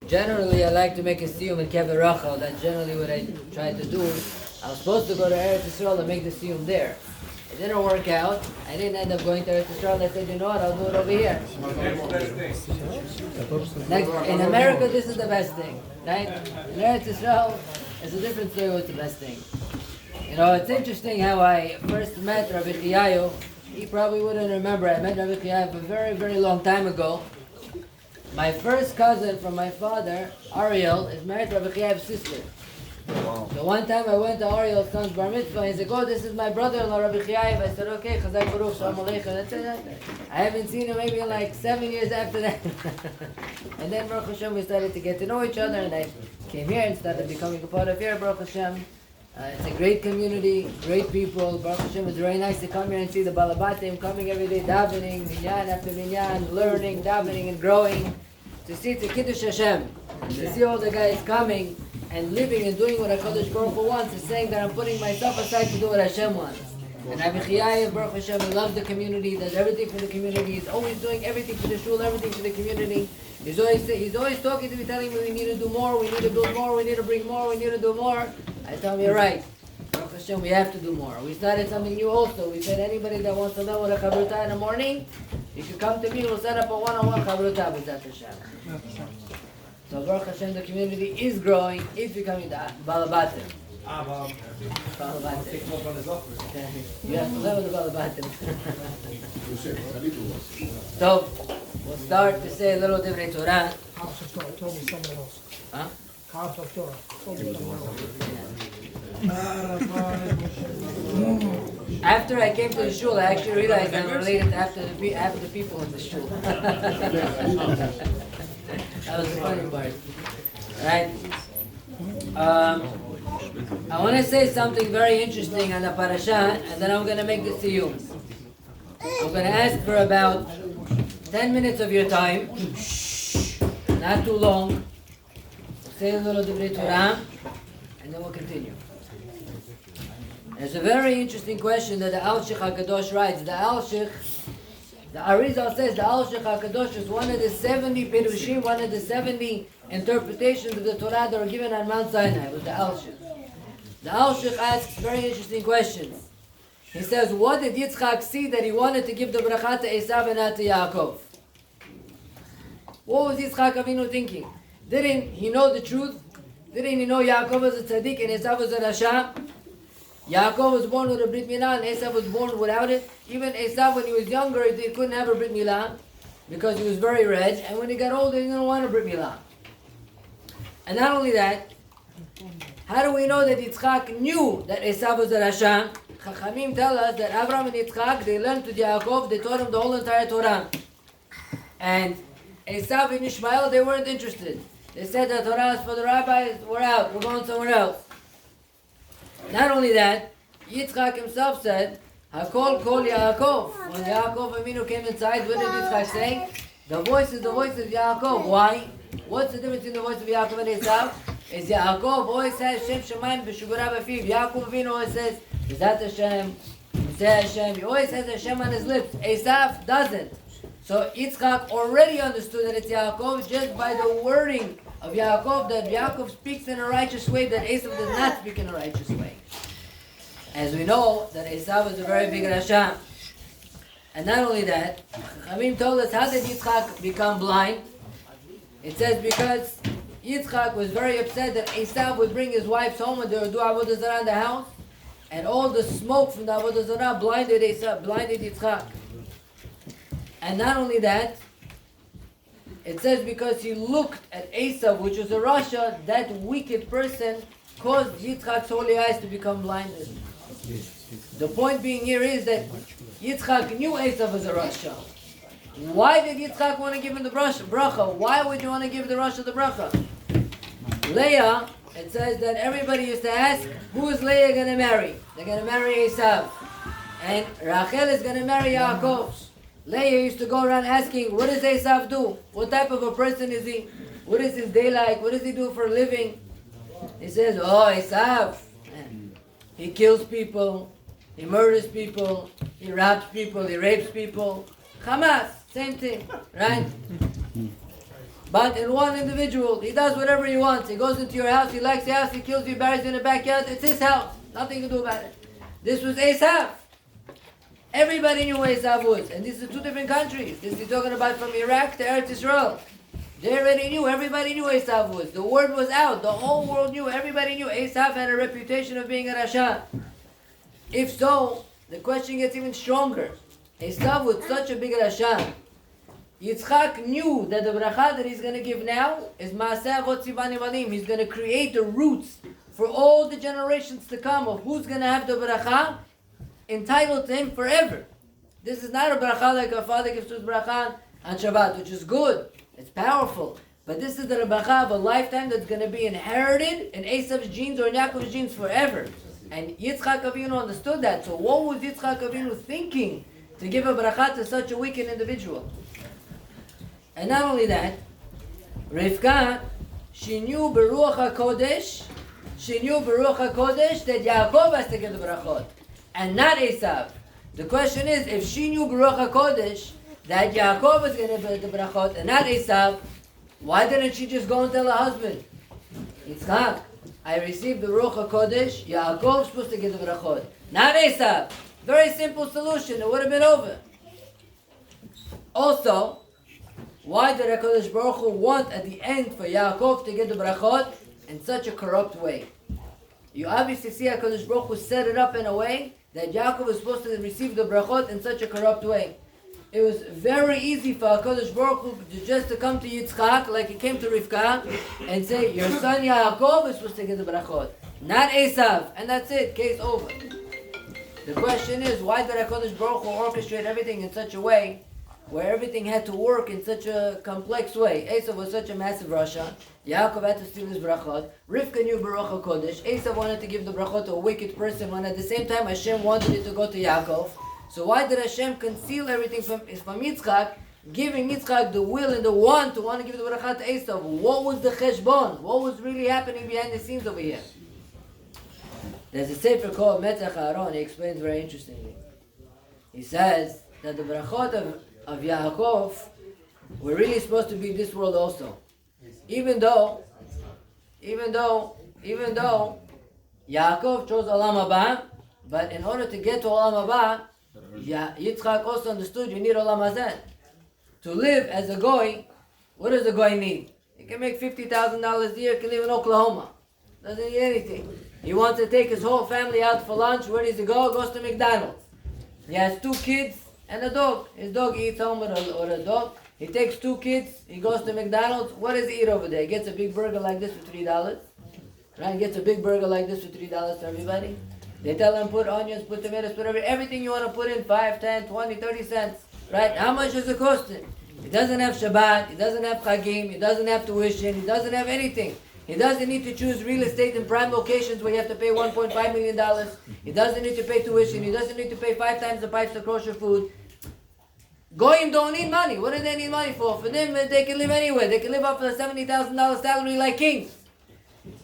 Generally, I like to make a siyum in Kever Rachel. That's generally what I try to do. I was supposed to go to Eretz Yisrael and make the siyum there. It didn't work out. I didn't end up going to Eretz Yisrael. I said, you know what, I'll do it over here. In America, this is the best thing. Right? In Eretz Yisrael, it's a different story what's the best thing. You know, it's interesting how I first met Rabbi Chiyayu. He probably wouldn't remember. I met Rabbi Chiyayu a very, very long time ago. My first cousin from my father, Ariel, is married to Rabbi Chiyav's sister. Wow. So one time I went to Ariel's son's bar mitzvah and he said, oh, this is my brother-in-law, Rabbi Chiyav. I said, okay, Chazak Baruch, Shalom Aleichem. That's it. I haven't seen him maybe like 7 years after that. And then Baruch Hashem, we started to get to know each other and I came here and started becoming a part of here, Baruch Hashem. It's a great community, great people. Baruch Hashem, it's very nice to come here and see the Balabatim coming every day, davening, minyan after minyan, learning, davening and growing. To see the Kiddush Hashem, to see all the guys coming and living and doing what HaKadosh Baruch Hu wants, is saying that I'm putting myself aside to do what Hashem wants. And Rabbi Chiyav, Baruch Hashem, he loves the community, does everything for the community, he's always doing everything for the shul, everything for the community. He's always talking to me, telling me we need to do more, we need to build more, we need to bring more, we need to do more. I tell him, you're right. Baruch Hashem, we have to do more. We started something new also. We said anybody that wants to learn what a chavruta in the morning, you can come to me, we'll set up a one-on-one chavruta with that Hashem. So Baruch Hashem, the community is growing, it's becoming the Balabatim. Balabatim. You have to live with the Balabatim. So, we'll start to say a little Divrei Torah. Huh? After I came to the shul, I actually realized I'm related to half the people in the shul. That was the funny part. Right? I want to say something very interesting on the parasha, and then I'm going to make the siyum. I'm going to ask for about 10 minutes of your time, not too long. Say a little Divrei Torah, and then we'll continue. There's a very interesting question that the Al-Shich HaKadosh writes. The Arizal says the Al-Shich HaKadosh is one of the 70 Perushim, one of the 70 interpretations of the Torah that were given on Mount Sinai, with the Al-Shich. The Al-Shich asks very interesting questions. He says, what did Yitzchak see that he wanted to give the bracha to Esav and not to Yaakov? What was Yitzchak Avinu thinking? Didn't he know the truth? Didn't he know Yaakov was a tzaddik and Esav was a rasha? Yaakov was born with a Brit Milah and Esav was born without it. Even Esav, when he was younger, he couldn't have a Brit Milah because he was very red. And when he got older, he didn't want a Brit Milah. And not only that, how do we know that Yitzchak knew that Esav was a rasha? Chachamim tell us that Abraham and Yitzchak, they learned with Yaakov, they taught him the whole entire Torah. And Esav and Ishmael, they weren't interested. They said that Torah is for the rabbis, we're out, we're going somewhere else. Not only that, Yitzchak himself said, Hakol kol Yaakov. When Yaakov Avinu came inside, what did Yitzchak say? The voice is the voice of Yaakov. Why? What's the difference between the voice of Yaakov and Esav? Is Yaakov always says Shem Shemayim b'shugura b'fiv. Yaakov Avinu always says, Bezat Hashem, Yiseh Hashem. He always has Hashem on his lips. Esav doesn't. So Yitzchak already understood that it's Yaakov just by the wording of Yaakov, that Yaakov speaks in a righteous way, that Esav does not speak in a righteous way. As we know, that Esav is a very big rasha. And not only that, Chamim told us, how did Yitzchak become blind? It says because Yitzchak was very upset that Esav would bring his wives home and they would do Avodah Zarah in the house, and all the smoke from the Avodah Zarah blinded Esav, blinded Yitzchak. And not only that, it says because he looked at Esav, which was a rasha, that wicked person caused Yitzchak's holy eyes to become blinded. The point being here is that Yitzchak knew Esav was a rasha. Why did Yitzchak want to give him the bracha? Why would you want to give the rasha the bracha? Leah, it says that everybody used to ask, who is Leah going to marry? They're going to marry Esav. And Rachel is going to marry Yaakov. Leah used to go around asking, what does Esav do? What type of a person is he? What is his day like? What does he do for a living? He says, oh, Esav, he kills people, he murders people, he robs people, he rapes people. Hamas, same thing, right? But in one individual, he does whatever he wants. He goes into your house, he likes the house, he kills you, buries you in the backyard. It's his house. Nothing to do about it. This was Esav. Everybody knew who Esav was. And these are two different countries. This is talking about from Iraq to Eretz Israel. They already knew. Everybody knew who Esav was. The word was out. The whole world knew. Everybody knew. Esav had a reputation of being a Rasha. If so, the question gets even stronger. Esav was such a big Rasha. Yitzchak knew that the bracha that he's going to give now is Maaseh Avot Sivan Ivalim. He's going to create the roots for all the generations to come of who's going to have the bracha entitled to him forever. This is not a bracha like our father gives to his bracha on Shabbat, which is good. It's powerful. But this is the bracha of a lifetime that's going to be inherited in Esav's genes or in Yaakov's genes forever. And Yitzchak Avinu understood that. So what was Yitzchak Avinu thinking to give a bracha to such a wicked individual? And not only that, Rivka, she knew Beruach HaKodesh that Yaakov has to give the brachot, and not Esav. The question is, if she knew Beruach HaKodesh that Yaakov is going to give the brachot and not Esav, why didn't she just go and tell her husband, Yitzchak, I received the Beruach HaKodesh, Yaakov is supposed to give the brachot, not Esav. Very simple solution, it would have been over. Also, why did HaKadosh Baruch Hu want at the end for Yaakov to get the brachot in such a corrupt way? You obviously see HaKadosh Baruch Hu set it up in a way that Yaakov was supposed to receive the brachot in such a corrupt way. It was very easy for HaKadosh Baruch Hu just to come to Yitzchak like he came to Rivka and say, your son Yaakov is supposed to get the brachot, not Esav, and that's it, case over. The question is, why did HaKadosh Baruch Hu orchestrate everything in such a way where everything had to work in such a complex way? Esav was such a massive Rasha. Yaakov had to steal his brachot. Rivka knew Baruch HaKodesh. Esav wanted to give the brachot to a wicked person, when at the same time Hashem wanted it to go to Yaakov. So why did Hashem conceal everything from Yitzchak, giving Yitzchak the will and the want to want to give the brachot to Esav? What was the cheshbon? What was really happening behind the scenes over here? There's a sefer called Metzach Aaron. He explains very interestingly. He says that the brachot of Yaakov were really supposed to be this world also. Even though Yaakov chose Olam Haba, but in order to get to Olam Haba, Yitzchak also understood you need Olam Hazeh. To live as a goy, what does a goy need? He can make $50,000 a year, can live in Oklahoma. Doesn't need anything. He wants to take his whole family out for lunch. Where does he go? Goes to McDonald's. He has 2 kids and a dog. His dog eats home with a dog. He takes 2 kids, he goes to McDonald's. What does he eat over there? He gets a big burger like this for $3. Right? He gets a big burger like this for $3 to everybody. They tell him put onions, put tomatoes, put everything you want to put in, 5, 10, 20, 30 cents. Right? How much does it cost him? He doesn't have Shabbat, he doesn't have Chagim, he doesn't have tuition, he doesn't have anything. He doesn't need to choose real estate in prime locations where you have to pay $1.5 million. He doesn't need to pay tuition, he doesn't need to pay 5 times the price of kosher food. Goyim don't need money. What do they need money for? For them, they can live anywhere. They can live off a $70,000 salary like kings.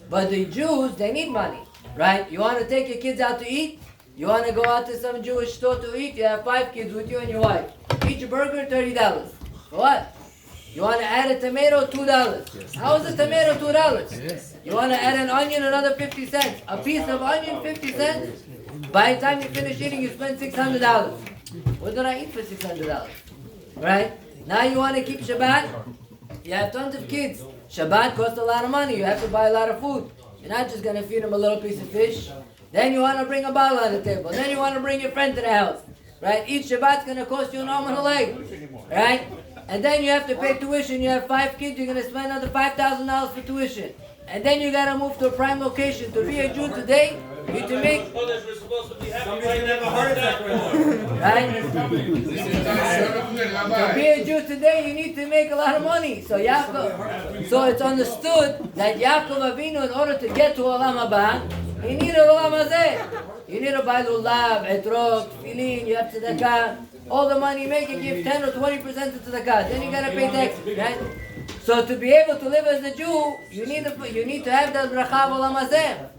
But the Jews, they need money, right? You want to take your kids out to eat? You want to go out to some Jewish store to eat? You have 5 kids with you and your wife. Each burger, $30. For what? You want to add a tomato, $2. Yes. How is a tomato $2? Yes. You want to add an onion, another 50 cents. A piece of onion, 50 cents. By the time you finish eating, you spend $600. What did I eat for $600? Right? Now you want to keep Shabbat? You have tons of kids. Shabbat costs a lot of money. You have to buy a lot of food. You're not just going to feed them a little piece of fish. Then you want to bring a bottle on the table. Then you want to bring your friend to the house. Right? Each Shabbat's going to cost you an arm and a leg. Right? And then you have to pay tuition. You have 5 kids. You're going to spend another $5,000 for tuition. And then you got to move to a prime location. To be a Jew today, you need to make... Right? To be a Jew today, you need to make a lot of money. So it's understood that Yaakov Avinu, in order to get to Olam Haba, he needed Olam Hazeh. You need to buy lulav, etrog, tefillin, you have tzedakah. All the money you make, you give 10 or 20% to tzedakah. Then you got to pay taxes, right? So to be able to live as a Jew, you need to have that bracha of Olam Hazeh.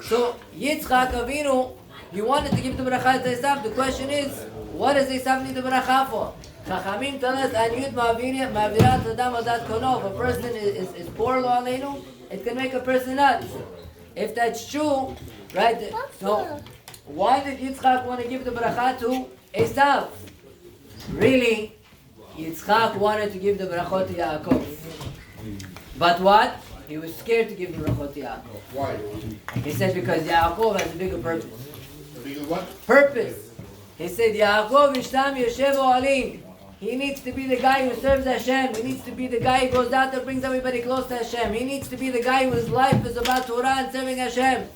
So Yitzchak Avinu, he wanted to give the bracha to Esav. The question is, what does Esav need the bracha for? Chachamim tell us, Aniyut ma'avirat adam adat kono. If a person is poor, lo aleinu, it can make a person nuts. If that's true, right? So, why did Yitzchak want to give the bracha to Esav? Really, Yitzchak wanted to give the brachot to Yaakov. But what? He was scared to give the brachot to Yaakov. Why? He said because Yaakov has a bigger purpose. A bigger what? Purpose. He said Yaakov ishtam yoshev ohalim. He needs to be the guy who serves Hashem. He needs to be the guy who goes out and brings everybody close to Hashem. He needs to be the guy whose life is about Torah and serving Hashem.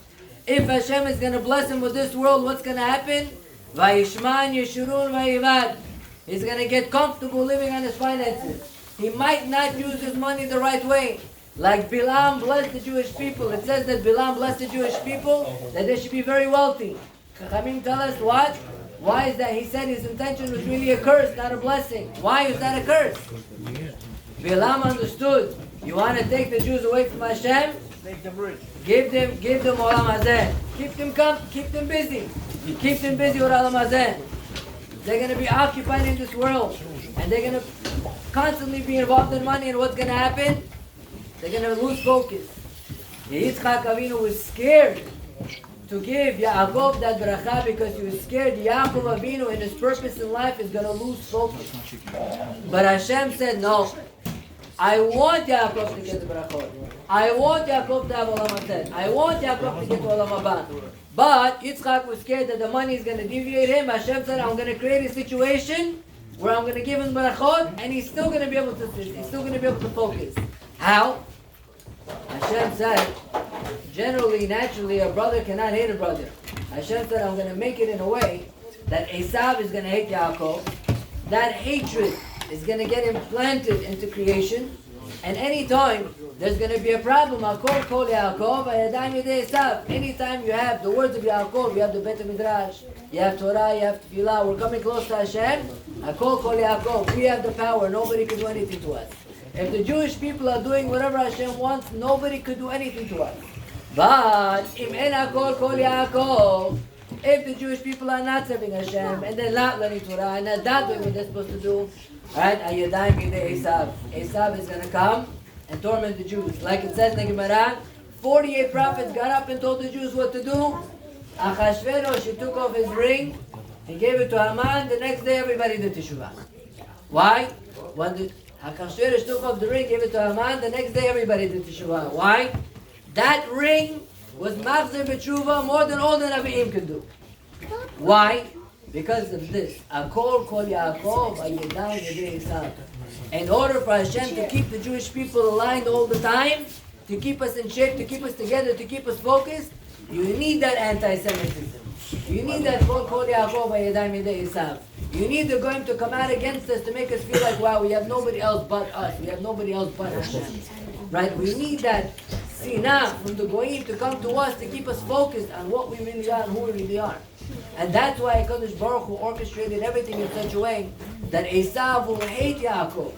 If Hashem is going to bless him with this world, what's going to happen? Vayishman yeshurun vayivad. He's going to get comfortable living on his finances. He might not use his money the right way. Like Bilam blessed the Jewish people. It says that Bilam blessed the Jewish people, that they should be very wealthy. Chachamim tell us what? Why is that? He said his intention was really a curse, not a blessing. Why is that a curse? Bilam understood. You want to take the Jews away from Hashem? Make them rich. Give them Olam Hazeh. Keep them busy. Keep them busy with Olam Hazeh. They're going to be occupied in this world. And they're going to constantly be involved in money. And what's going to happen? They're going to lose focus. Yitzchak Avinu was scared to give Yaakov that bracha because he was scared Yaakov Avinu in his purpose in life is going to lose focus. But Hashem said, no, I want Yaakov to get the brachot. I want Yaakov to have Olam Hazeh. I want Yaakov to get Olam Haba. But Yitzchak was scared that the money is going to deviate him. Hashem said, I'm going to create a situation where I'm going to give him brachot and he's still going to be able to sit. He's still going to be able to focus. How? Hashem said, generally, naturally, a brother cannot hate a brother. Hashem said, I'm going to make it in a way that Esav is going to hate Yaakov. That hatred is going to get implanted into creation. And anytime there's going to be a problem, Akol kol Yaakov, ayadayim yedei Esav. Anytime you have the words of Yaakov, you have the Bet Midrash, you have Torah, you have Tefillah, we're coming close to Hashem. Akol kol Yaakov, we have the power, nobody can do anything to us. If the Jewish people are doing whatever Hashem wants, nobody could do anything to us. But im en akol kol Yaakov, if the Jewish people are not serving Hashem and they're not learning Torah and they're not doing what they're supposed to do, right? Ayadayim yedei Esav. Esav is going to come and torment the Jews. Like it says in the Gemara, 48 prophets got up and told the Jews what to do. Achashverosh, he took off his ring, he gave it to Haman. The next day, everybody did teshuvah. Why? When the Achashverosh took off the ring, gave it to Haman. The next day, everybody did teshuvah. Why? That ring was machzer b'tshuva more than all the Navi'im could do. Why? Because of this. Akol kol Yaakov, ayadayim yedei Esav. In order for Hashem to keep the Jewish people aligned all the time, to keep us in shape, to keep us together, to keep us focused, you need that anti-Semitism. You need that kol Yaakov, ayadayim yedei Esav. You need the goyim to come out against us to make us feel like, wow, we have nobody else but us. We have nobody else but Hashem. Right? We need that sinah from the goyim to come to us to keep us focused on what we really are and who we really are. And that's why HaKadosh Baruch Hu orchestrated everything in such a way that Esav will hate Yaakov,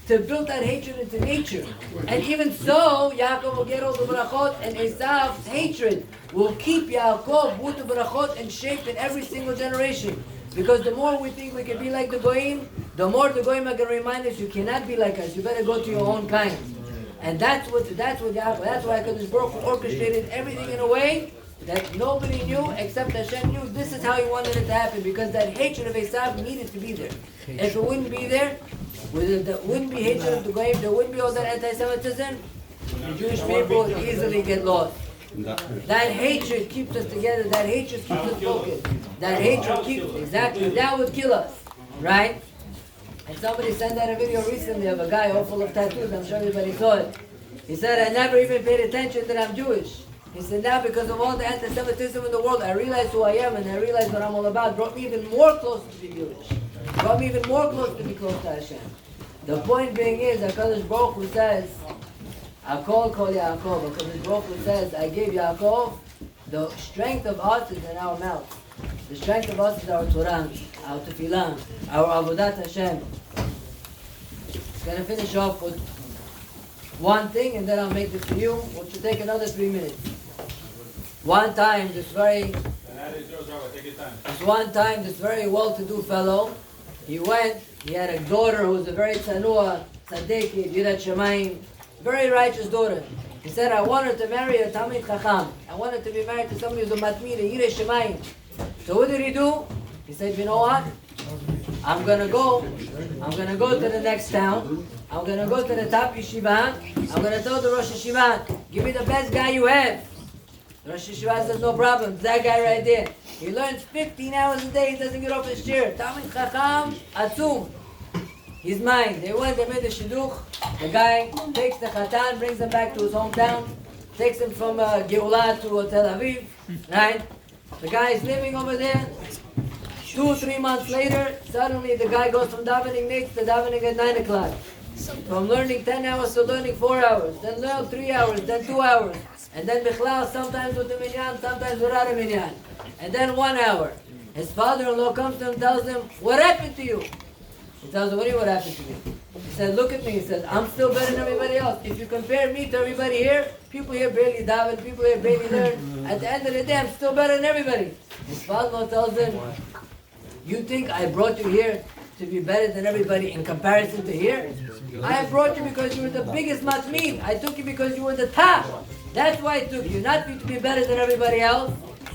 to build that hatred into nature. And even so, Yaakov will get all the brachot, and Esav's hatred will keep Yaakov with the brachot and shape in every single generation. Because the more we think we can be like the goyim, the more the goyim are going to remind us, you cannot be like us, you better go to your own kind. And that's why HaKadosh Baruch Hu orchestrated everything in a way that nobody knew except Hashem knew. This is how he wanted it to happen, because that hatred of Esav needed to be there. If it wouldn't be there, there wouldn't be hatred of the goyim, there wouldn't be all that anti-Semitism, the Jewish people would easily get lost. That hatred keeps us together, that hatred keeps us focused. That hatred keeps, exactly, that would kill us, right? And somebody sent out a video recently of a guy all full of tattoos, I'm sure everybody saw it. He said, I never even paid attention that I'm Jewish. He said, now because of all the anti-Semitism in the world, I realized who I am and I realized what I'm all about. Brought me even more close to be Jewish. Brought me even more close to be close to Hashem. The point being is, HaKadosh Baruch Hu says, Akol kol Yaakov. HaKadosh Baruch Hu says, I gave Yaakov, the strength of us is in our mouth. The strength of us is our Torah, our Tefillah, our Avodat Hashem. I'm going to finish off with one thing and then I'll make the Siyum, which will take another 3 minutes. One time, this very well-to-do fellow he went, he had a daughter who was a very tzanua, tzaddik, Yirat Shemayim, very righteous daughter. He said, I want her to marry a Talmid Chacham. I want her to be married to somebody who's a Matmid, a Yirat Shemayim. So what did he do? He said, you know what? I'm gonna go to the next town. I'm gonna go to the top yeshiva. I'm gonna tell the Rosh Yeshiva, give me the best guy you have. The Rosh Yeshiva says, no problem, it's that guy right there. He learns 15 hours a day, he doesn't get off his chair. Talmid Chacham, Atzum. He's mine. They went, they made the shidduch. The guy takes the Khatan, brings him back to his hometown, takes him from Geulah to Tel Aviv, right? The guy is living over there. 2-3 months later, suddenly the guy goes from davening next to davening at 9 o'clock. From learning 10 hours to learning 4 hours, then learn 3 hours, then 2 hours, and then bichlal, sometimes with the minyan, sometimes without a minyan, and then 1 hour. His father-in-law comes to him and tells him, what happened to you? He tells him, what happened to me? He said, look at me. He said, I'm still better than everybody else. If you compare me to everybody here, people here barely daven, people here barely learn. At the end of the day, I'm still better than everybody. His father-in-law tells him, you think I brought you here to be better than everybody in comparison to here? I brought you because you were the biggest matmid. I took you because you were the top. That's why I took you, not to be better than everybody else.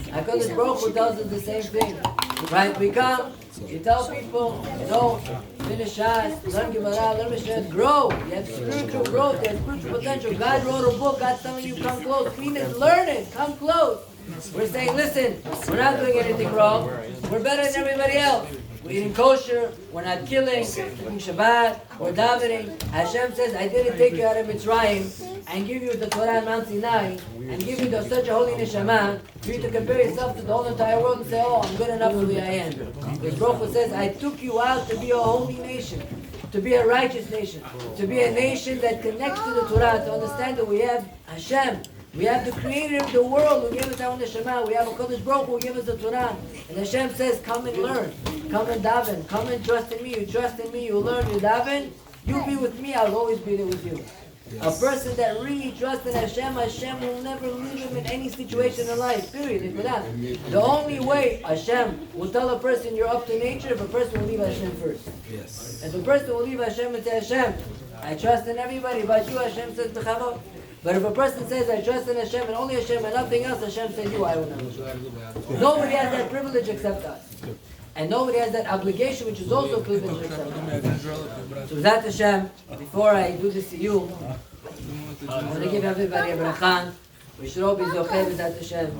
HaKadosh Baruch Hu tells us the same thing. Right? We come, you tell people, finish Shas, learn Gemara, learn Masechet, grow. You have spiritual growth, you have spiritual potential. God wrote a book, God's telling you, come close, clean it, learn it, come close. We're saying, listen, we're not doing anything wrong. We're better than everybody else. We're eating kosher, we're not killing, keeping Shabbat, we're davening. Hashem says, I didn't take you out of Mitzrayim and give you the Torah on Mount Sinai and give you such a holy neshama for you to compare yourself to the whole entire world and say, oh, I'm good enough for the I am. Because Baruch Hu says, I took you out to be a holy nation, to be a righteous nation, to be a nation that connects to the Torah, to understand that we have Hashem. We have the creator of the world who gave us our neshama. We have a Kodesh Baruch who gave us the Torah. And Hashem says, come and learn. Come and daven. Come and trust in me. You trust in me. You learn. You daven. You be with me. I'll always be there with you. Yes. A person that really trusts in Hashem, Hashem will never leave him in any situation in life. Period. The only way Hashem will tell a person you're up to nature if a person will leave Hashem first. Yes. If a person will leave Hashem and say, Hashem, I trust in everybody but you, Hashem says, B'chavod. But if a person says, I trust in Hashem and only Hashem and nothing else, Hashem says, you, I will not. Nobody has that privilege except us. And nobody has that obligation, which is also a privilege except us. So that Hashem, before I do the Siyum, I want to give everybody a bracha. We should all be zocheh b'zat Hashem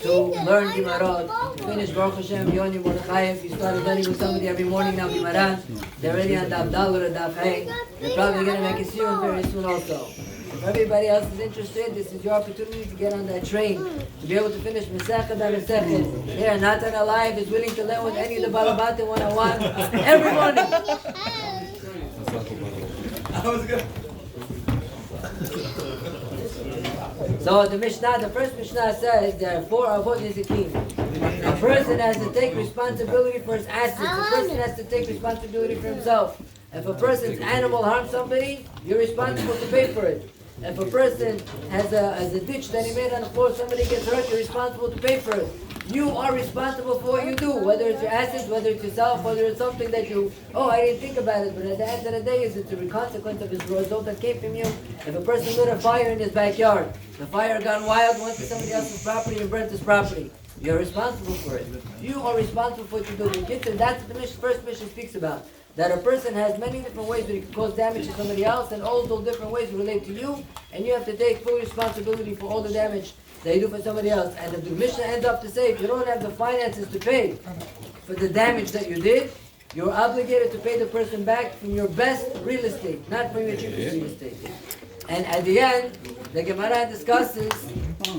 to learn Gemara, to finish Baruch Hashem, Yoni Mordechai. If you started learning with somebody every morning now, Gemara, they're already on Daf Daled or Daf Hey. They're probably going to make a Siyum very soon also. If everybody else is interested, this is your opportunity to get on that train, to be able to finish Masechet and Masechet. Here, Natan Alive is willing to learn with any of the Balabatim one-on-one every morning. So the Mishnah, the first Mishnah says there are 4 avot nezikim. A person has to take responsibility for his assets. A person has to take responsibility for himself. If a person's animal harms somebody, you're responsible to pay for it. If a person has a ditch that he made on the floor, somebody gets hurt, you're responsible to pay for it. You are responsible for what you do, whether it's your assets, whether it's yourself, whether it's something that you, I didn't think about it, but at the end of the day, it's a consequence of his result that came from you. If a person lit a fire in his backyard, the fire gone wild, went to somebody else's property and burnt his property. You're responsible for it. You are responsible for what you do. That's what the first mission speaks about. That a person has many different ways that he can cause damage to somebody else, and all those different ways relate to you, and you have to take full responsibility for all the damage that you do for somebody else. And if the Mishnah ends up to say, if you don't have the finances to pay for the damage that you did, you're obligated to pay the person back from your best real estate, not from your cheapest real estate. And at the end, the Gemara discusses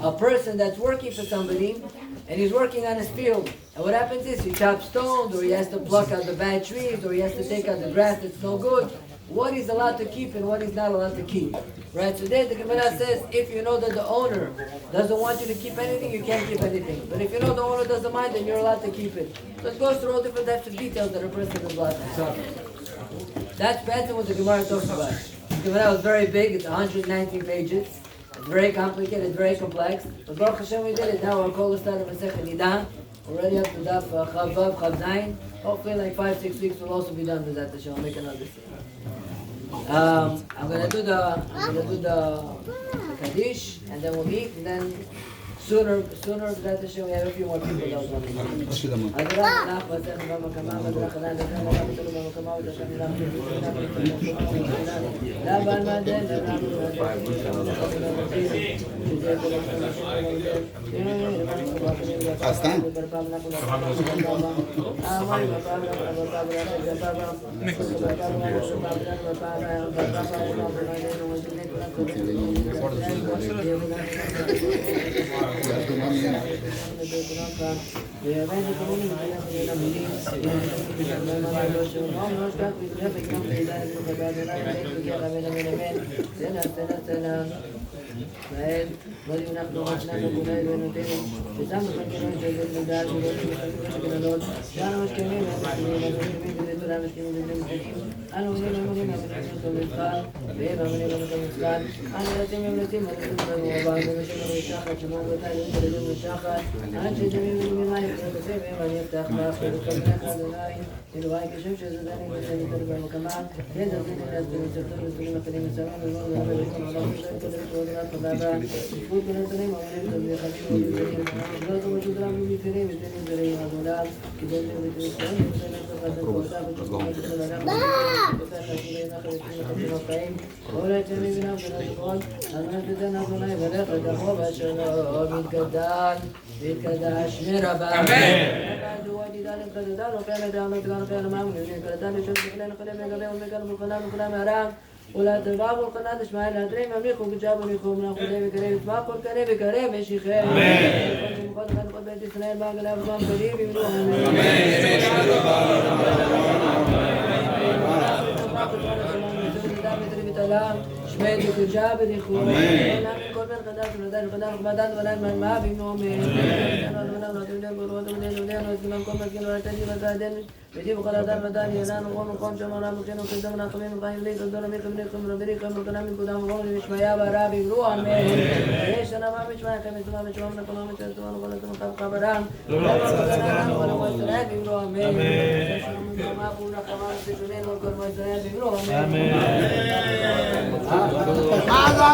a person that's working for somebody, and he's working on his field. And what happens is he chops stones, or he has to pluck out the bad trees, or he has to take out the grass that's no good. What he's allowed to keep and what he's not allowed to keep. Right? So there the Gemara says, if you know that the owner doesn't want you to keep anything, you can't keep anything. But if you know the owner doesn't mind, then you're allowed to keep it. So it goes through all different types of details that a person is allowed to have. That's what the Gemara talks about. The Gemara was very big, it's 119 pages. It's very complicated, it's very complex. But Baruch Hashem we did it. Now we'll call the start of Masechet Nida. already up to Daf Chav Vav Chav Zayin. Hopefully like 5-6 weeks will also be done with that. I'll make another thing. I'm gonna do the Kaddish, and then we'll eat, and then sooner that we have a few more people that want to ولا تبعوا القناة اسماعيل هدري مملكه بجابوا لكم من قدام كريم تباقوا الكريم كريم يا شيخ آمين قد بيت إسرائيل باقي الأفضل قريب يملوهم شميت كجاب الإخوة لا من كل من قدام ولدان قدام قدام ولا من ما بينهم بدي بقول دار مدان ينان وقوم قوم جمعنا مكانوا قدامنا قمين قايم لي قدامنا من قبل ربريك من قدام من قدام قوم مش ما يا برابي روح من ايش انا ما مش ما كم ما مش ما كنا مش ما ولا تم قبران ولا ما سنابي روح من ما قلنا كمان سجنين وكل ما سنابي روح من هذا